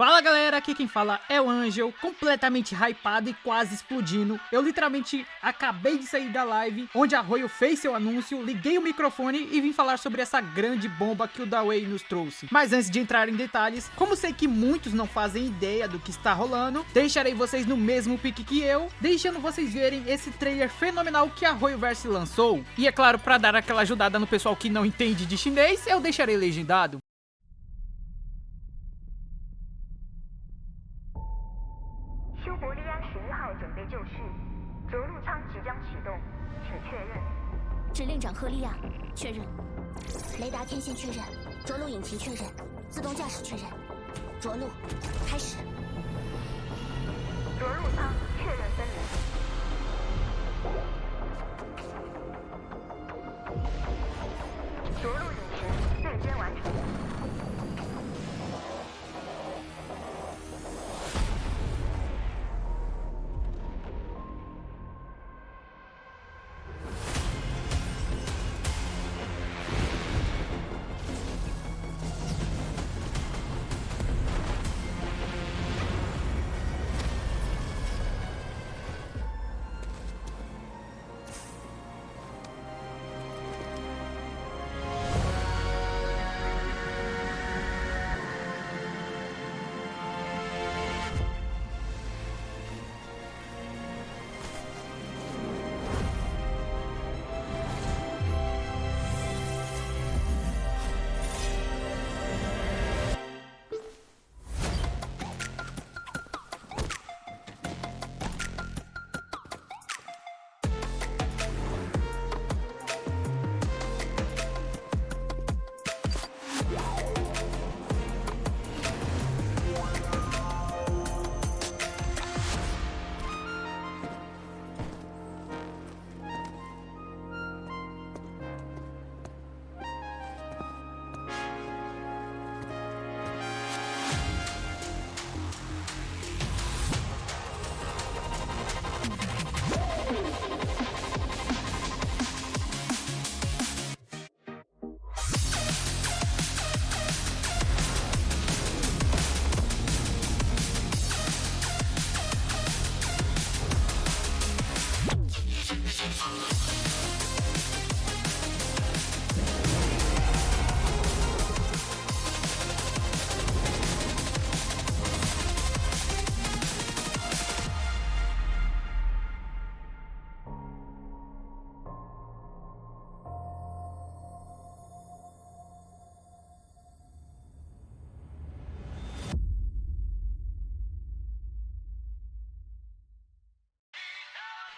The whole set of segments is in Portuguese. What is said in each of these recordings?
Fala galera, aqui quem fala é o Angel, completamente hypado e quase explodindo. Eu literalmente acabei de sair da live onde a Royal fez seu anúncio, liguei o microfone e vim falar sobre essa grande bomba que o Dawei nos trouxe. Mas antes de entrar em detalhes, como sei que muitos não fazem ideia do que está rolando, deixarei vocês no mesmo pique que eu, deixando vocês verem esse trailer fenomenal que a Royalverse lançou. E é claro, para dar aquela ajudada no pessoal que não entende de chinês, eu deixarei legendado. 修伯利安11号准备就绪，着陆舱即将启动，请确认。指令长赫利亚，确认。雷达天线确认，着陆引擎确认，自动驾驶确认，着陆开始。着陆舱确认分离。着陆引擎对接完成。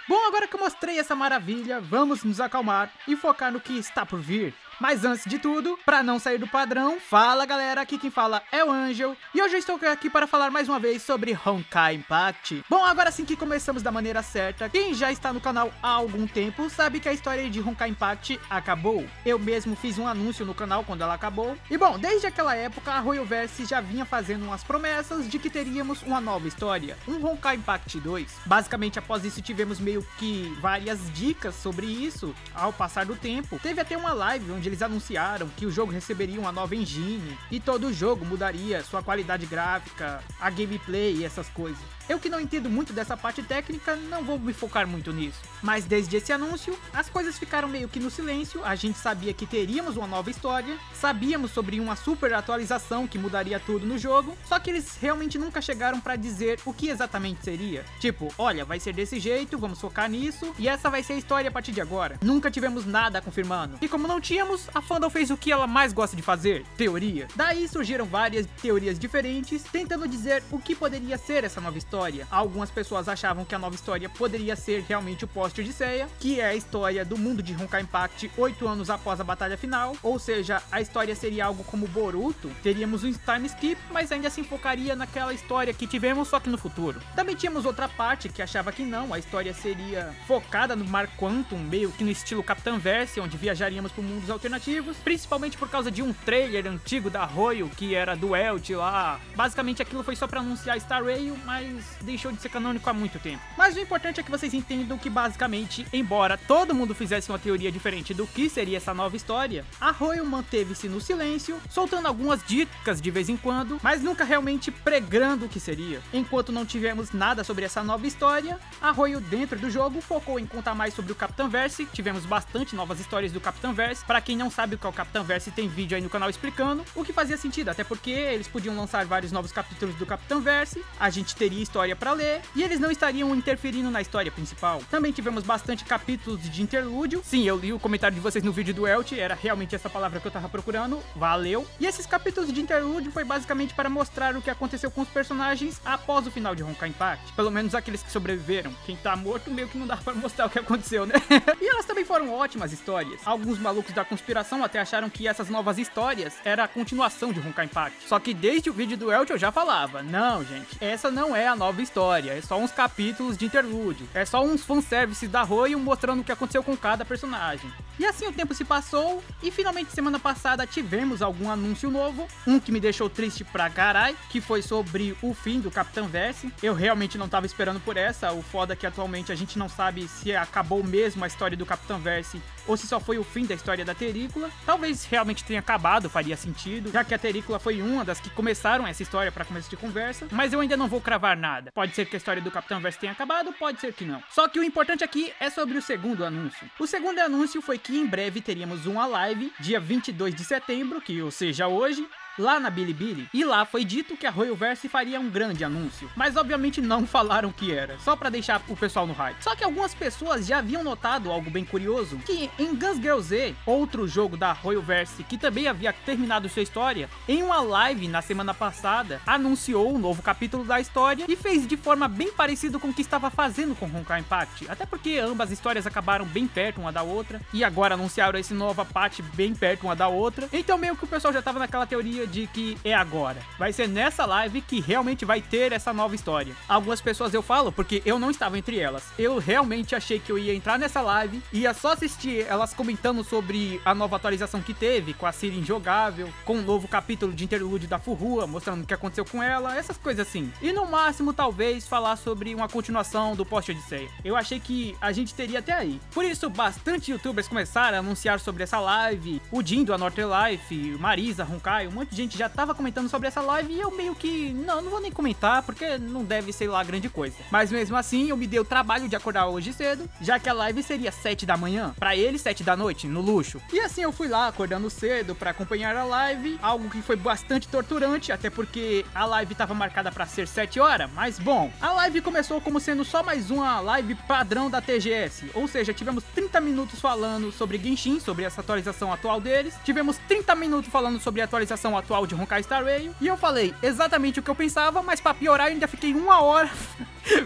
Bom, agora que eu mostrei essa maravilha, vamos nos acalmar e focar no que está por vir. Mas antes de tudo, para não sair do padrão, fala galera, aqui quem fala é o Angel, e hoje eu estou aqui para falar mais uma vez sobre Honkai Impact. Bom, agora sim que começamos da maneira certa, quem já está no canal há algum tempo sabe que a história de Honkai Impact acabou. Eu mesmo fiz um anúncio no canal quando ela acabou, e bom, desde aquela época a Royalverse já vinha fazendo umas promessas de que teríamos uma nova história, um Honkai Impact 2. Basicamente após isso tivemos meio que várias dicas sobre isso ao passar do tempo. Teve até uma live onde eles anunciaram que o jogo receberia uma nova engine e todo o jogo mudaria sua qualidade gráfica, a gameplay e essas coisas. Eu que não entendo muito dessa parte técnica, não vou me focar muito nisso. Mas desde esse anúncio, as coisas ficaram meio que no silêncio, a gente sabia que teríamos uma nova história, sabíamos sobre uma super atualização que mudaria tudo no jogo, só que eles realmente nunca chegaram pra dizer o que exatamente seria. Tipo, olha, vai ser desse jeito, vamos focar nisso, e essa vai ser a história a partir de agora. Nunca tivemos nada confirmando. E como não tínhamos, a fandom fez o que ela mais gosta de fazer, teoria. Daí surgiram várias teorias diferentes, tentando dizer o que poderia ser essa nova história. Algumas pessoas achavam que a nova história poderia ser realmente o Posture de Seiya, que é a história do mundo de Honkai Impact 8 anos após a batalha final, ou seja, a história seria algo como Boruto, teríamos um time skip, mas ainda assim focaria naquela história que tivemos só que no futuro. Também tínhamos outra parte que achava que não, a história seria focada no Mar Quantum, meio que no estilo Capitã Verse, onde viajaríamos por mundos alternativos, principalmente por causa de um trailer antigo da Royal, que era do Elt lá. Basicamente aquilo foi só pra anunciar Star Rail, mas deixou de ser canônico há muito tempo. Mas o importante é que vocês entendam que basicamente, embora todo mundo fizesse uma teoria diferente do que seria essa nova história, a Ryoyo manteve-se no silêncio, soltando algumas dicas de vez em quando, mas nunca realmente pregando o que seria. Enquanto não tivemos nada sobre essa nova história, a Ryoyo dentro do jogo focou em contar mais sobre o Capitão Verse. Tivemos bastante novas histórias do Capitão Verse. Para quem não sabe o que é o Capitão Verse, tem vídeo aí no canal explicando, o que fazia sentido, até porque eles podiam lançar vários novos capítulos do Capitão Verse, a gente teria história pra ler, e eles não estariam interferindo na história principal. Também tivemos bastante capítulos de interlúdio. Sim, eu li o comentário de vocês no vídeo do Elt, era realmente essa palavra que eu tava procurando, valeu. E esses capítulos de interlúdio foi basicamente para mostrar o que aconteceu com os personagens após o final de Honkai Impact, pelo menos aqueles que sobreviveram. Quem tá morto meio que não dá pra mostrar o que aconteceu, né? E elas também foram ótimas histórias. Alguns malucos da conspiração até acharam que essas novas histórias era a continuação de Honkai Impact. Só que desde o vídeo do Elt eu já falava, não gente, essa não é a nova história, é só uns capítulos de interlúdio, é só uns fanservices da Ryoyo mostrando o que aconteceu com cada personagem. E assim o tempo se passou, e finalmente semana passada tivemos algum anúncio novo, um que me deixou triste pra carai, que foi sobre o fim do Capitão Verse. Eu realmente não tava esperando por essa, o foda é que atualmente a gente não sabe se acabou mesmo a história do Capitão Verse, ou se só foi o fim da história da Terrícola. Talvez realmente tenha acabado, faria sentido, já que a Terrícola foi uma das que começaram essa história pra começo de conversa, mas eu ainda não vou cravar nada. Pode ser que a história do Capitão Verse tenha acabado, pode ser que não. Só que o importante aqui é sobre o segundo anúncio. O segundo anúncio foi que em breve teríamos uma live, dia 22 de setembro, que ou seja hoje, lá na Bilibili, e lá foi dito que a Royoverse faria um grande anúncio, mas obviamente não falaram o que era, só pra deixar o pessoal no hype. Só que algumas pessoas já haviam notado algo bem curioso, que em Guns Girl Z, outro jogo da Royoverse que também havia terminado sua história, em uma live na semana passada, anunciou um novo capítulo da história e fez de forma bem parecida com o que estava fazendo com Honkai Impact, até porque ambas histórias acabaram bem perto uma da outra, e agora anunciaram esse nova parte bem perto uma da outra, então meio que o pessoal já tava naquela teoria de que é agora. Vai ser nessa live que realmente vai ter essa nova história. Algumas pessoas eu falo porque eu não estava entre elas. Eu realmente achei que eu ia entrar nessa live, ia só assistir elas comentando sobre a nova atualização que teve, com a Ciri injogável, com um novo capítulo de interlúdio da Furua, mostrando o que aconteceu com ela, essas coisas assim. E no máximo, talvez, falar sobre uma continuação do Post Odisseia. Eu achei que a gente teria até aí. Por isso, bastante youtubers começaram a anunciar sobre essa live. O Jin do Anorthlife, Marisa, Honkai, um monte de gente já tava comentando sobre essa live e eu meio que, não vou nem comentar porque não deve ser lá grande coisa. Mas mesmo assim, eu me dei o trabalho de acordar hoje cedo, já que a live seria 7 da manhã, pra ele 7 da noite, no luxo. E assim eu fui lá acordando cedo pra acompanhar a live, algo que foi bastante torturante, até porque a live tava marcada pra ser 7 horas, mas bom, a live começou como sendo só mais uma live padrão da TGS, ou seja, tivemos 30 minutos falando sobre Genshin, sobre essa atualização atual deles, tivemos 30 minutos falando sobre a atualização atual de Honkai Star Rail, e eu falei exatamente o que eu pensava, mas pra piorar eu ainda fiquei 1 hora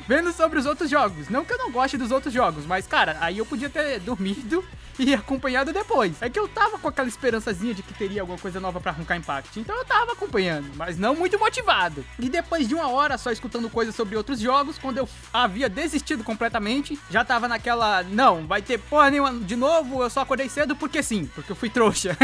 vendo sobre os outros jogos. Não que eu não goste dos outros jogos, mas cara, aí eu podia ter dormido e acompanhado depois. É que eu tava com aquela esperançazinha de que teria alguma coisa nova pra Honkai Impact, então eu tava acompanhando, mas não muito motivado. E depois de 1 hora só escutando coisas sobre outros jogos, quando eu havia desistido completamente, já tava naquela, não, vai ter porra nenhuma de novo, eu só acordei cedo porque sim, porque eu fui trouxa.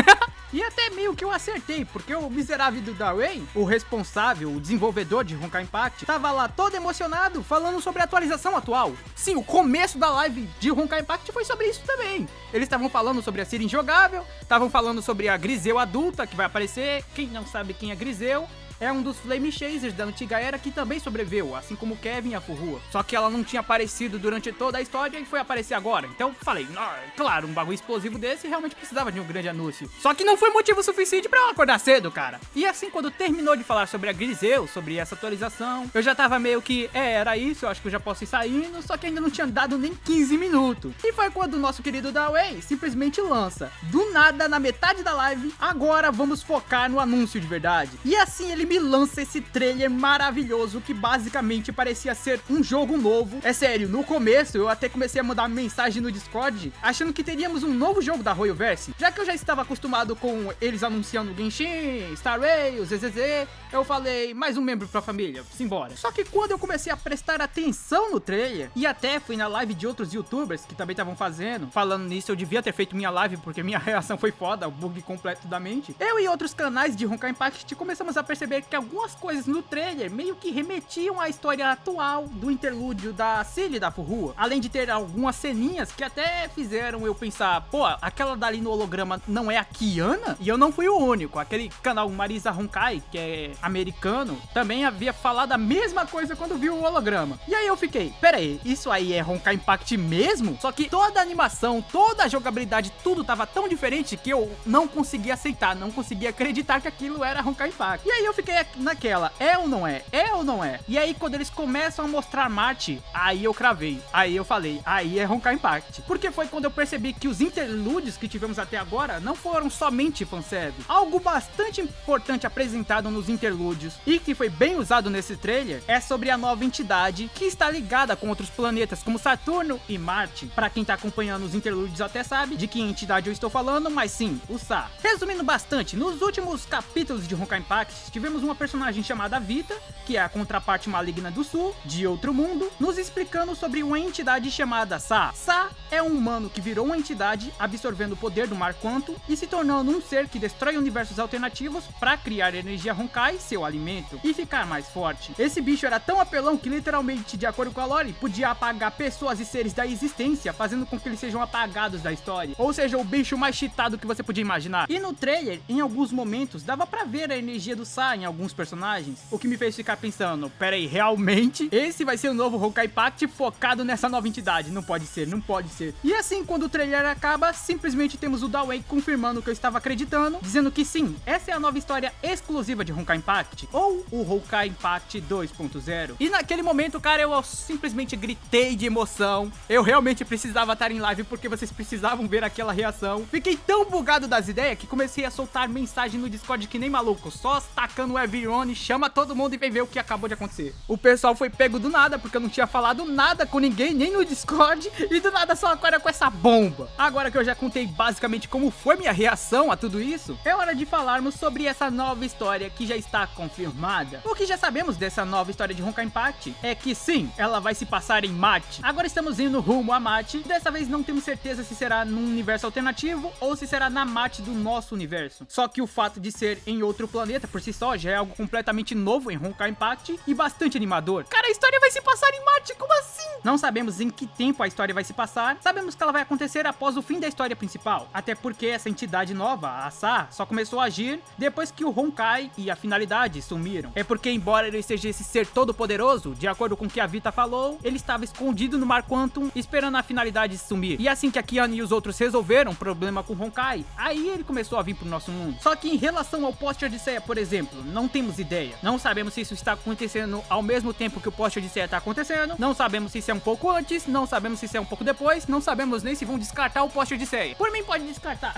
E até meio que eu acertei, porque o miserável do Darwin, o responsável, o desenvolvedor de Honkai Impact, tava lá todo emocionado falando sobre a atualização atual. Sim, o começo da live de Honkai Impact foi sobre isso também. Eles estavam falando sobre a Ciri injogável, estavam falando sobre a Griseu adulta que vai aparecer. Quem não sabe quem é Griseu, é um dos Flame Chasers da antiga era que também sobreviveu, assim como Kevin e a Furua. Só que ela não tinha aparecido durante toda a história e foi aparecer agora. Então falei, claro, um bagulho explosivo desse realmente precisava de um grande anúncio. Só que não foi motivo suficiente pra eu acordar cedo, cara. E assim, quando terminou de falar sobre a Griseu, sobre essa atualização, eu já tava meio que, era isso, eu acho que eu já posso ir saindo, só que ainda não tinha dado nem 15 minutos. E foi quando o nosso querido Darwin simplesmente lança, do nada, na metade da live, agora vamos focar no anúncio de verdade. E assim ele me lança esse trailer maravilhoso que basicamente parecia ser um jogo novo. É sério, no começo eu até comecei a mandar mensagem no Discord achando que teríamos um novo jogo da Royoverse, já que eu já estava acostumado com eles anunciando Genshin, Star Rail, ZZZ, eu falei, mais um membro pra família, simbora. Só que quando eu comecei a prestar atenção no trailer, e até fui na live de outros youtubers que também estavam fazendo, falando nisso eu devia ter feito minha live porque minha reação foi foda, o bug completo da mente, eu e outros canais de Honkai Impact começamos a perceber que algumas coisas no trailer meio que remetiam à história atual do interlúdio da Cilly da Furua. Além de ter algumas ceninhas que até fizeram eu pensar, pô, aquela dali no holograma não é a Kiana? E eu não fui o único. Aquele canal Marisa Honkai, que é americano, também havia falado a mesma coisa quando viu o holograma. E aí eu fiquei, pera aí, isso aí é Honkai Impact mesmo? Só que toda a animação, toda a jogabilidade, tudo tava tão diferente que eu não conseguia aceitar, não conseguia acreditar que aquilo era Honkai Impact. E aí eu fiquei naquela, é ou não é? É ou não é? E aí quando eles começam a mostrar Marte, aí eu cravei, aí eu falei, aí é Honkai Impact. Porque foi quando eu percebi que os interlúdios que tivemos até agora não foram somente fanservice. Algo bastante importante apresentado nos interlúdios e que foi bem usado nesse trailer é sobre a nova entidade que está ligada com outros planetas como Saturno e Marte. Pra quem tá acompanhando os interlúdios até sabe de que entidade eu estou falando, mas sim, o Sa. Resumindo bastante, nos últimos capítulos de Honkai Impact, tivemos uma personagem chamada Vita, que é a contraparte maligna do Sul, de outro mundo, nos explicando sobre uma entidade chamada Sa. Sa é um humano que virou uma entidade, absorvendo o poder do Mar Quantum e se tornando um ser que destrói universos alternativos para criar energia Honkai, seu alimento, e ficar mais forte. Esse bicho era tão apelão que literalmente, de acordo com a lore, podia apagar pessoas e seres da existência, fazendo com que eles sejam apagados da história. Ou seja, o bicho mais cheatado que você podia imaginar. E no trailer, em alguns momentos, dava pra ver a energia do Sa em alguns personagens, o que me fez ficar pensando, pera aí, realmente? Esse vai ser o novo Honkai Impact focado nessa nova entidade? Não pode ser, não pode ser. E assim, quando o trailer acaba, simplesmente temos o Dawei confirmando o que eu estava acreditando, dizendo que sim, essa é a nova história exclusiva de Honkai Impact, ou o Honkai Impact 2.0. E naquele momento, cara, eu simplesmente gritei de emoção. Eu realmente precisava estar em live porque vocês precisavam ver aquela reação. Fiquei tão bugado das ideias que comecei a soltar mensagem no Discord que nem maluco, só tacando o Everyone, chama todo mundo e vem ver o que acabou de acontecer. O pessoal foi pego do nada porque eu não tinha falado nada com ninguém, nem no Discord, e do nada só agora com essa bomba. Agora que eu já contei basicamente como foi minha reação a tudo isso, é hora de falarmos sobre essa nova história que já está confirmada. O que já sabemos dessa nova história de Honkai Impact é que sim, ela vai se passar em Marte. Agora estamos indo rumo a Marte. Dessa vez não temos certeza se será num universo alternativo ou se será na Marte do nosso universo. Só que o fato de ser em outro planeta por si só já é algo completamente novo em Honkai Impact e bastante animador. Cara, a história vai se passar em Marte, como assim? Não sabemos em que tempo a história vai se passar, sabemos que ela vai acontecer após o fim da história principal, até porque essa entidade nova, a Sa, só começou a agir depois que o Honkai e a finalidade sumiram. É porque embora ele seja esse ser todo poderoso, de acordo com o que a Vita falou, ele estava escondido no Mar Quantum esperando a finalidade sumir. E assim que a Kiana e os outros resolveram o problema com o Honkai, aí ele começou a vir pro nosso mundo. Só que em relação ao Post Odisseia, por exemplo, não temos ideia. Não sabemos se isso está acontecendo ao mesmo tempo que o Post Odisseia está acontecendo, não sabemos se isso é um pouco antes, não sabemos se isso é um pouco depois, não sabemos nem se vão descartar o Post Odisseia. Por mim pode descartar.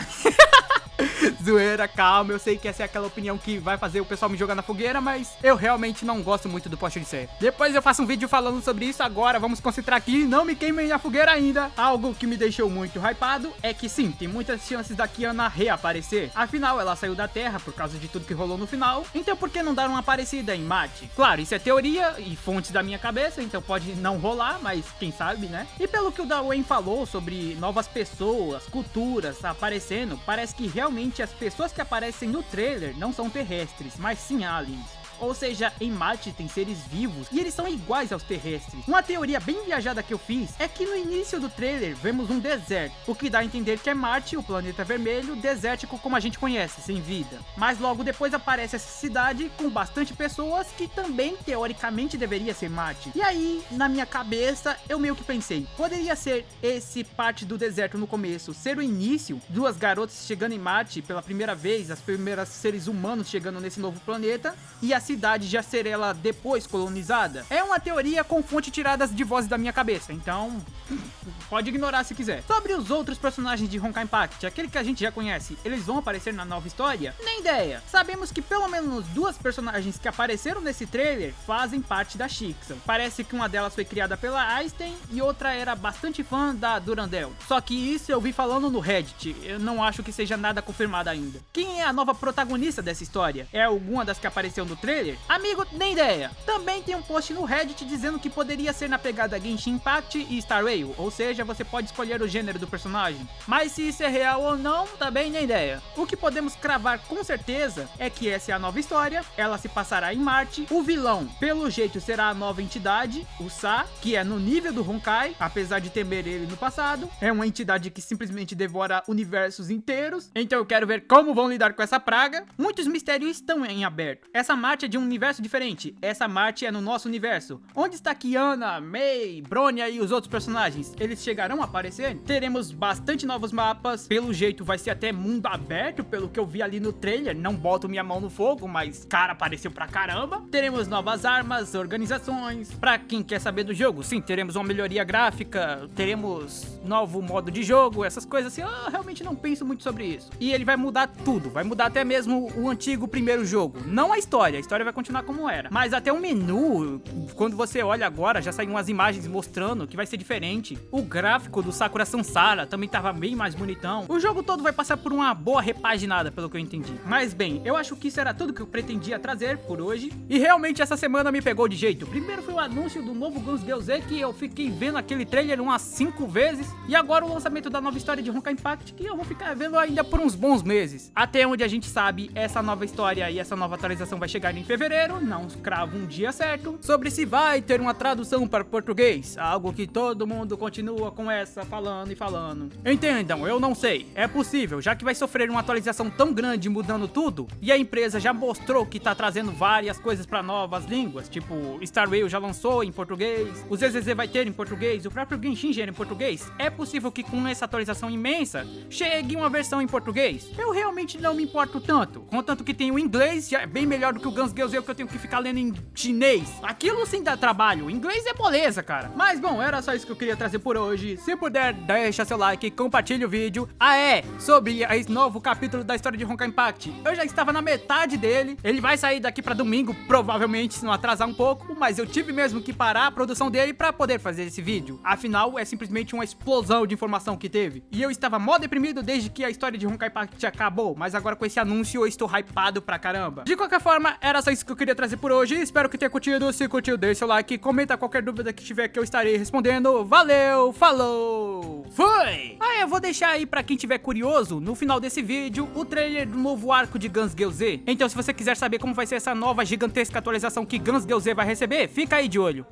Zoeira, calma, eu sei que essa é aquela opinião que vai fazer o pessoal me jogar na fogueira, mas eu realmente não gosto muito do Post Odisseia. Depois eu faço um vídeo falando sobre isso, agora vamos concentrar aqui, não me queimem na fogueira ainda. Algo que me deixou muito hypado é que sim, tem muitas chances da Kiana reaparecer. Afinal, ela saiu da Terra por causa de tudo que rolou no final, então por que não dar uma aparecida em Marte? Claro, isso é teoria e fontes da minha cabeça, então pode não rolar, mas quem sabe, né? E pelo que o Dawei falou sobre novas pessoas, culturas aparecendo, parece que realmente as pessoas que aparecem no trailer não são terrestres, mas sim aliens. Ou seja, em Marte tem seres vivos e eles são iguais aos terrestres. Uma teoria bem viajada que eu fiz é que no início do trailer vemos um deserto, o que dá a entender que é Marte, o planeta vermelho, desértico como a gente conhece, sem vida. Mas logo depois aparece essa cidade com bastante pessoas que também teoricamente deveria ser Marte. E aí, na minha cabeça, eu meio que pensei, poderia ser esse parte do deserto no começo, ser o início, duas garotas chegando em Marte pela primeira vez, as primeiras seres humanos chegando nesse novo planeta, e a cidade já ser ela depois colonizada? É uma teoria com fonte tiradas de vozes da minha cabeça, então pode ignorar se quiser. Sobre os outros personagens de Honkai Impact, aquele que a gente já conhece, eles vão aparecer na nova história? Nem ideia. Sabemos que pelo menos duas personagens que apareceram nesse trailer fazem parte da Shixel. Parece que uma delas foi criada pela Einstein e outra era bastante fã da Durandal. Só que isso eu vi falando no Reddit, eu não acho que seja nada confirmado ainda. Quem é a nova protagonista dessa história? É alguma das que apareceu no trailer? Amigo, nem ideia. Também tem um post no Reddit dizendo que poderia ser na pegada Genshin Impact e Star Rail, ou seja, seja, você pode escolher o gênero do personagem. Mas se isso é real ou não, também nem ideia. O que podemos cravar com certeza é que essa é a nova história, ela se passará em Marte. O vilão, pelo jeito, será a nova entidade, o Sa, que é no nível do Honkai, apesar de temer ele no passado. É uma entidade que simplesmente devora universos inteiros, então eu quero ver como vão lidar com essa praga. Muitos mistérios estão em aberto. Essa Marte é de um universo diferente, essa Marte é no nosso universo. Onde está Kiana, Mei, Bronya e os outros personagens? Eles chegarão a aparecer? Teremos bastante novos mapas, pelo jeito vai ser até mundo aberto, pelo que eu vi ali no trailer. Não boto minha mão no fogo, mas cara, apareceu pra caramba. Teremos novas armas, organizações. Pra quem quer saber do jogo, sim, teremos uma melhoria gráfica, teremos novo modo de jogo, essas coisas assim. Eu realmente não penso muito sobre isso. E ele vai mudar tudo, vai mudar até mesmo o antigo primeiro jogo. Não a história vai continuar como era, mas até o menu, quando você olha agora, já saem umas imagens mostrando que vai ser diferente. O gráfico do Sakura Samsara também tava bem mais bonitão. O jogo todo vai passar por uma boa repaginada, pelo que eu entendi. Mas bem, eu acho que isso era tudo que eu pretendia trazer por hoje. E realmente essa semana me pegou de jeito. Primeiro foi o anúncio do novo Guns Gale Z, que eu fiquei vendo aquele trailer umas 5 vezes. E agora o lançamento da nova história de Honkai Impact, que eu vou ficar vendo ainda por uns bons meses. Até onde a gente sabe, essa nova história e essa nova atualização vai chegar em fevereiro. Não cravo um dia certo. Sobre se vai ter uma tradução para português, algo que todo mundo continua com essa falando e falando. Entendam, eu não sei. É possível, já que vai sofrer uma atualização tão grande mudando tudo, e a empresa já mostrou que tá trazendo várias coisas para novas línguas, tipo Star Rail já lançou em português, o ZZZ vai ter em português, o próprio Genshin já era em português. É possível que com essa atualização imensa chegue uma versão em português. Eu realmente não me importo tanto, contanto que tem o inglês, já é bem melhor do que o Guns Gale Z, que eu tenho que ficar lendo em chinês. Aquilo sim dá trabalho, o inglês é moleza, cara. Mas bom, era só isso que eu queria trazer por hoje. Se puder, deixa seu like, compartilha o vídeo. Sobre esse novo capítulo da história de Honkai Impact, eu já estava na metade dele. Ele vai sair daqui pra domingo, provavelmente, se não atrasar um pouco, mas eu tive mesmo que parar a produção dele pra poder fazer esse vídeo. Afinal, é simplesmente uma explosão de informação que teve. E eu estava mó deprimido desde que a história de Honkai Impact acabou, mas agora com esse anúncio eu estou hypado pra caramba. De qualquer forma, era só isso que eu queria trazer por hoje. Espero que tenha curtido. Se curtiu, deixa seu like, comenta qualquer dúvida que tiver que eu estarei respondendo. Valeu, falou, fui! Eu vou deixar aí pra quem tiver curioso, no final desse vídeo, o trailer do novo arco de Guns Gale Z. Então se você quiser saber como vai ser essa nova gigantesca atualização que Guns Gale Z vai receber, fica aí de olho.